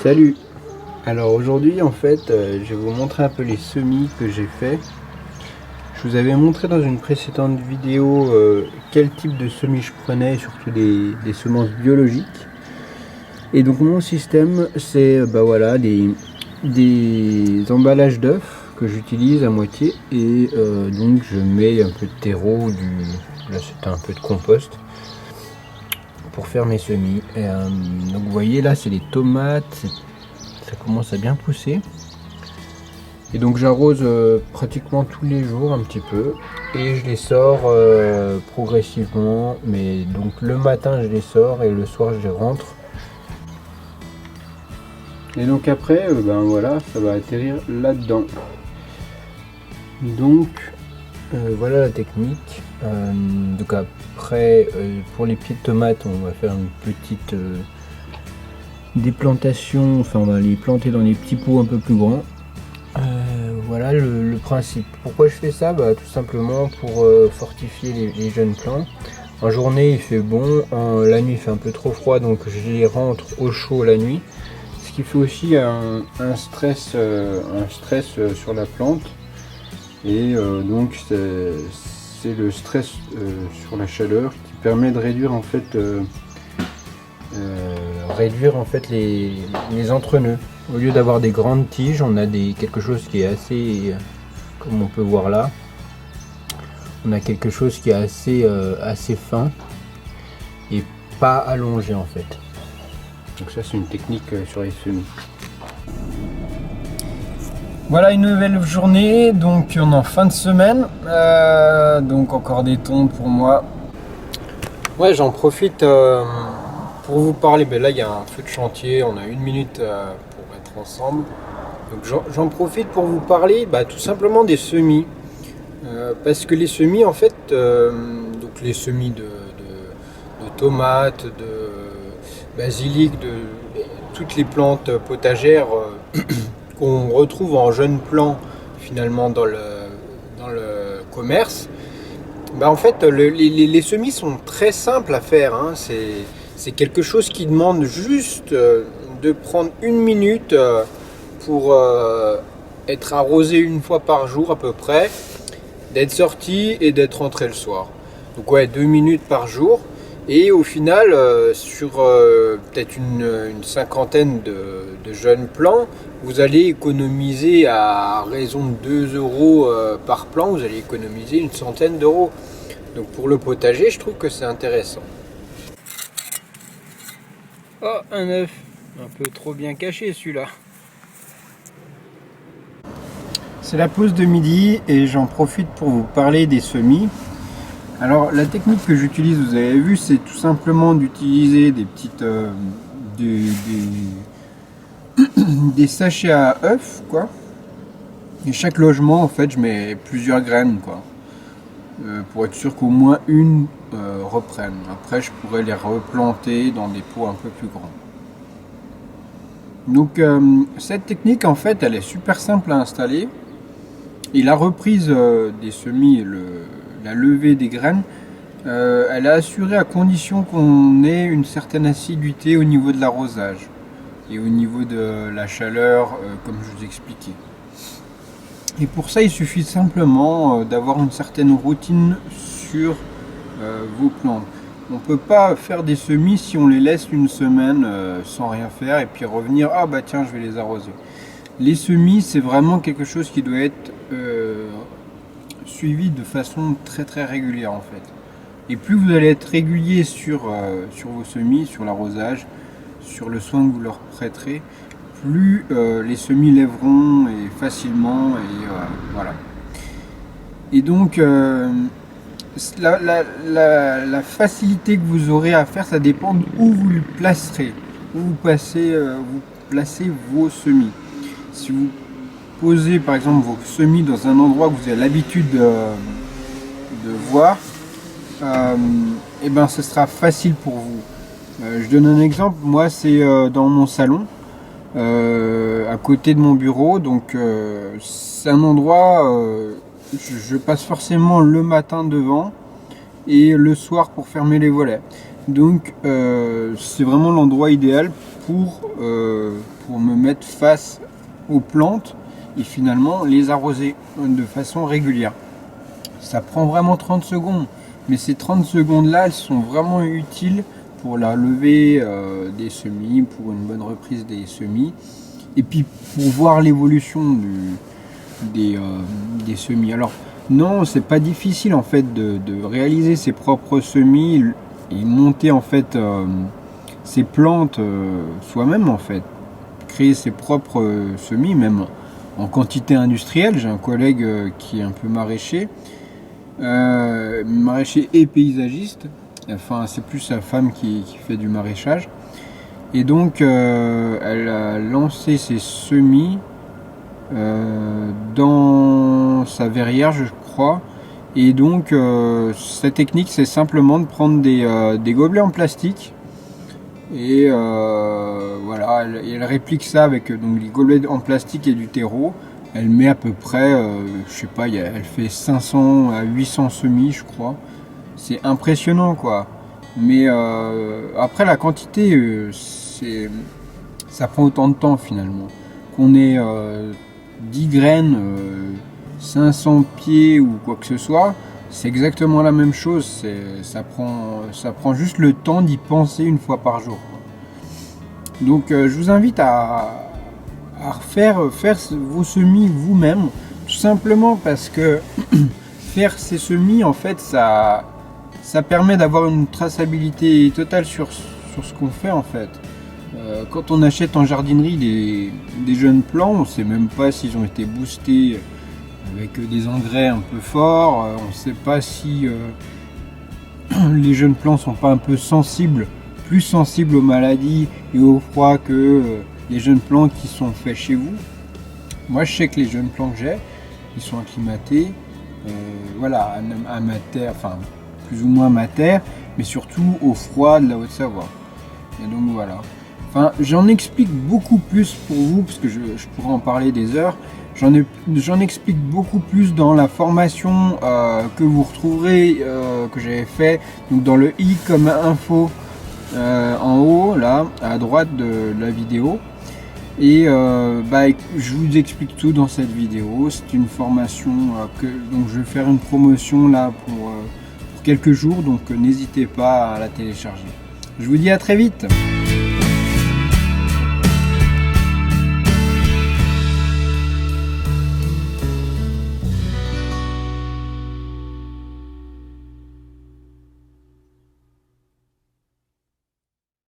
Salut! Alors aujourd'hui en fait je vais vous montrer un peu les semis que j'ai fait. Je vous avais montré dans une précédente vidéo quel type de semis je prenais, surtout des semences biologiques. Et donc mon système c'est voilà, des emballages d'œufs que j'utilise à moitié et donc je mets un peu de terreau, là c'est un peu de compost pour faire mes semis. Donc vous voyez là c'est les tomates, ça commence à bien pousser. Et donc j'arrose pratiquement tous les jours un petit peu et je les sors progressivement, mais donc le matin je les sors et le soir je les rentre. Et donc après voilà, ça va atterrir là-dedans. Donc voilà la technique. Donc après pour les pieds de tomates on va faire une petite déplantation, enfin on va les planter dans des petits pots un peu plus grands. Voilà le principe. Pourquoi je fais ça? Tout simplement pour fortifier les jeunes plants. En journée il fait bon, la nuit il fait un peu trop froid, donc je les rentre au chaud la nuit. Ce qui fait aussi un stress sur la plante. Et donc c'est le stress sur la chaleur qui permet de réduire en fait les entre-nœuds. Au lieu d'avoir des grandes tiges, on a quelque chose qui est assez, comme on peut voir là, on a quelque chose qui est assez fin et pas allongé en fait. Donc ça c'est une technique sur les semis. Voilà une nouvelle journée, donc on est en fin de semaine, donc encore des tonnes pour moi. Ouais, j'en profite pour vous parler. Là il y a un feu de chantier, on a 1 minute pour être ensemble. Donc j'en profite pour vous parler tout simplement des semis. Parce que les semis en fait, donc les semis de tomates, de basilic, de toutes les plantes potagères qu'on retrouve en jeunes plants finalement dans le commerce. En fait les semis sont très simples à faire, hein. C'est quelque chose qui demande juste de prendre 1 minute pour être arrosé 1 fois par jour à peu près, d'être sorti et d'être rentré le soir. Donc ouais, 2 minutes par jour. Et au final, sur peut-être une cinquantaine de jeunes plants, vous allez économiser à raison de 2 euros par plant, vous allez économiser une centaine d'euros. Donc pour le potager, je trouve que c'est intéressant. Oh, un œuf, un peu trop bien caché celui-là. C'est la pause de midi et j'en profite pour vous parler des semis. Alors la technique que j'utilise, vous avez vu, c'est tout simplement d'utiliser des petites des sachets à œufs quoi. Et chaque logement en fait je mets plusieurs graines quoi, pour être sûr qu'au moins une reprenne. Après je pourrais les replanter dans des pots un peu plus grands. Donc cette technique en fait elle est super simple à installer. Et la reprise des semis, la levée des graines, elle est assurée à condition qu'on ait une certaine assiduité au niveau de l'arrosage et au niveau de la chaleur, comme je vous expliquais. Et pour ça, il suffit simplement d'avoir une certaine routine sur vos plantes. On ne peut pas faire des semis si on les laisse 1 semaine sans rien faire et puis revenir, ah bah tiens, je vais les arroser. Les semis, c'est vraiment quelque chose qui doit être suivi de façon très très régulière en fait. Et plus vous allez être régulier sur vos semis, sur l'arrosage, sur le soin que vous leur prêterez, plus les semis lèveront et facilement et voilà. Et donc la facilité que vous aurez à faire, ça dépend où vous le placerez, où vous placez vos semis. Si vous posez par exemple vos semis dans un endroit que vous avez l'habitude de voir, et ben ce sera facile pour vous. Je donne un exemple, moi c'est dans mon salon, à côté de mon bureau, donc c'est un endroit, je passe forcément le matin devant et le soir pour fermer les volets. Donc c'est vraiment l'endroit idéal pour me mettre face aux plantes et finalement les arroser de façon régulière. Ça prend vraiment 30 secondes, mais ces 30 secondes là, elles sont vraiment utiles pour la levée des semis, pour une bonne reprise des semis, et puis pour voir l'évolution des semis. Alors non, c'est pas difficile en fait de réaliser ses propres semis et monter en fait ses plantes soi-même en fait, créer ses propres semis même en quantité industrielle. J'ai un collègue qui est un peu maraîcher et paysagiste. Enfin, c'est plus sa femme qui fait du maraîchage. Et donc, elle a lancé ses semis dans sa verrière, je crois. Et donc, cette technique, c'est simplement de prendre des gobelets en plastique. Et voilà, elle réplique ça avec donc, des gobelets en plastique et du terreau. Elle met à peu près, je sais pas, elle fait 500 à 800 semis, je crois. C'est impressionnant, quoi. Mais après, la quantité, ça prend autant de temps, finalement. Qu'on ait 10 graines, 500 pieds ou quoi que ce soit, c'est exactement la même chose. Ça prend juste le temps d'y penser une fois par jour. Donc, je vous invite à faire vos semis vous-même, tout simplement parce que faire ces semis, en fait, ça permet d'avoir une traçabilité totale sur ce qu'on fait, en fait. Quand on achète en jardinerie des jeunes plants, on ne sait même pas s'ils ont été boostés avec des engrais un peu forts, on ne sait pas si les jeunes plants sont pas un peu plus sensibles aux maladies et au froid que les jeunes plants qui sont faits chez vous. Moi, je sais que les jeunes plants que j'ai, ils sont acclimatés, voilà, à ma terre, enfin plus ou moins à ma terre, mais surtout au froid de la Haute-Savoie. Et donc voilà. Enfin, j'en explique beaucoup plus pour vous, parce que je pourrais en parler des heures. J'en explique beaucoup plus dans la formation que vous retrouverez, que j'avais fait donc dans le i comme info en haut, là, à droite de la vidéo. Et je vous explique tout dans cette vidéo. C'est une formation donc je vais faire une promotion là pour quelques jours, donc n'hésitez pas à la télécharger. Je vous dis à très vite.